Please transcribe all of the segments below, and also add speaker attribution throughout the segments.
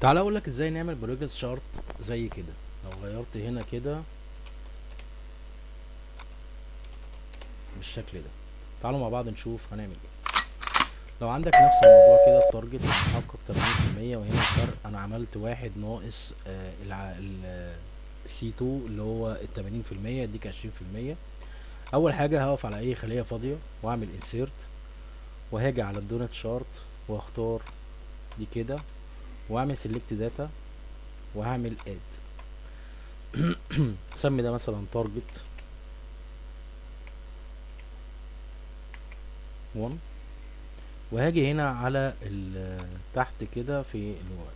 Speaker 1: تعالى اقول لك ازاي نعمل بروجرس شارت زي كده. لو غيرت هنا كده بالشكل ده، تعالوا مع بعض نشوف هنعمل ايه. لو عندك نفس الموضوع كده، التارجت محقق 80%، وهنا الفرق انا عملت واحد ناقص سي 2 اللي هو ال 80% يديك 20%. اول حاجه هقف على اي خليه فاضيه واعمل انسيرت، وهاجي على الدونت شارت واختار دي كده، واعمل سيلكت داتا، وهعمل اد. سمي ده مثلا تارجت 1. وهاجي هنا على تحت كده في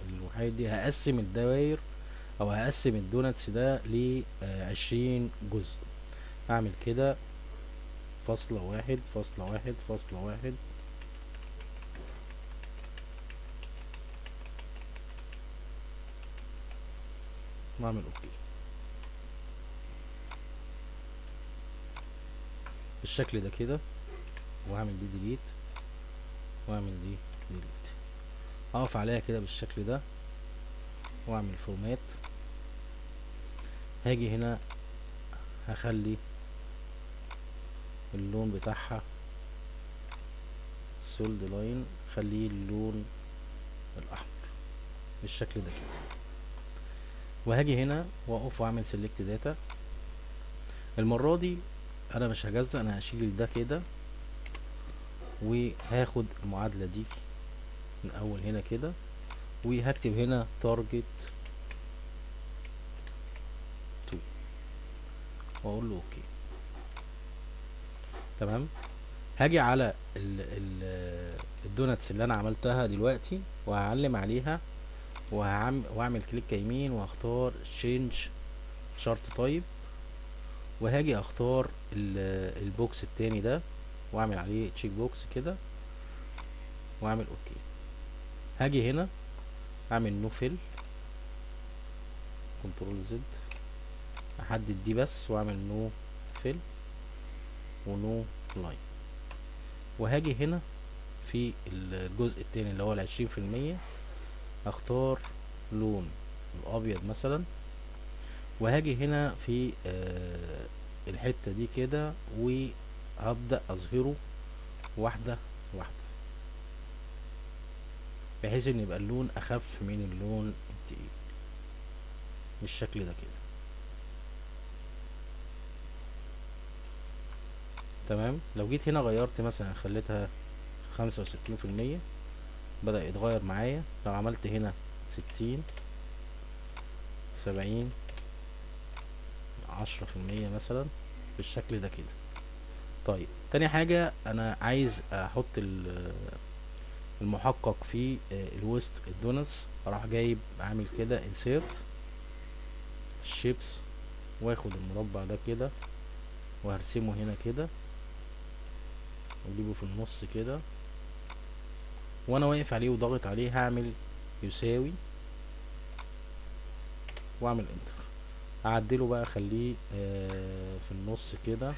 Speaker 1: الوحيد دي، هقسم الدوائر او هقسم الدوناتس ده ل 20 جزء. هعمل كده فاصلة واحد فاصلة واحد فاصلة واحد، واعمل اوكي بالشكل ده كده، وهعمل دي ديليت، واعمل دي ديليت. اقف عليها كده بالشكل ده واعمل فورمات. هاجي هنا هخلي اللون بتاعها سولد لاين، خليه اللون الاحمر بالشكل ده كده. وهاجي هنا واقف واعمل سيلكت داتا. المرة دي انا مش هجزأ، انا هشيل ده كده، وهاخد المعادلة دي من اول هنا كده، وهكتب هنا تارجت 2 واقول له اوكي. تمام. هاجي على الدوناتس اللي انا عملتها دلوقتي، وهعلم عليها، واعمل كليك يمين، وهختار change chart type، وهاجي اختار البوكس التاني ده، واعمل عليه تشيك بوكس كده، واعمل اوكي. هاجي هنا اعمل نو فيل، كنترول زد، احدد دي بس، واعمل نو فيل ونو لاين. وهاجي هنا في الجزء التاني اللي هو ال20%، اختار لون الابيض مثلا، وهاجي هنا في الحتة دي كده، وهبدأ اظهره واحدة واحدة، بحيث ان يبقى اللون اخف من اللون التقيل بالشكل ده كده. تمام. لو جيت هنا غيرت مثلا، خليتها 65%، بدأ يتغير معايا. لو عملت هنا 60 70 10% مثلا بالشكل ده كده. طيب تاني حاجة، انا عايز احط المحقق في الوسط الدونتس، اروح جايب عامل كده انسيرت شيبس، واخد المربع ده كده وهرسمه هنا كده، واجيبه في النص كده، وانا واقف عليه وضاغط عليه هعمل يساوي، واعمل انتر. اعدله بقى، اخليه في النص كده،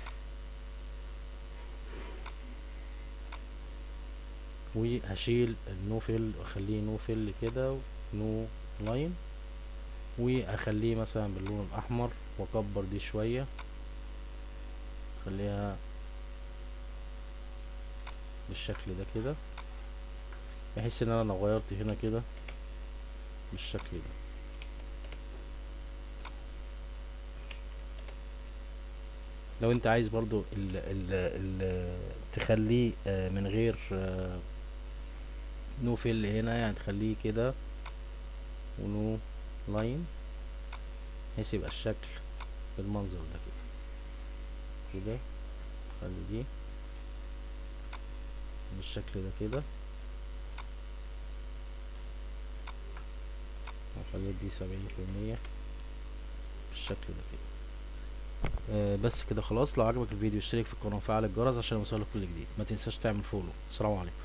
Speaker 1: وهشيل النو فيل واخليه نو فيل كده، نو لاين، واخليه مثلا باللون الاحمر، واكبر دي شوية، خليها بالشكل ده كده، بحيث ان انا لو غيرت هنا كده بالشكل ده. لو انت عايز برضو ال تخليه من غير نو فيل هنا، يعني تخليه كده ونو لاين، بحيث يبقى الشكل بالمنظر ده كده كده. خلي دي بالشكل ده كده، وخلي دي 70% بالشكل ده كده. بس كده خلاص. لو عجبك الفيديو اشترك في القناة وفعل الجرس عشان يوصلك كل جديد. ما تنساش تعمل فولو. السلام عليكم.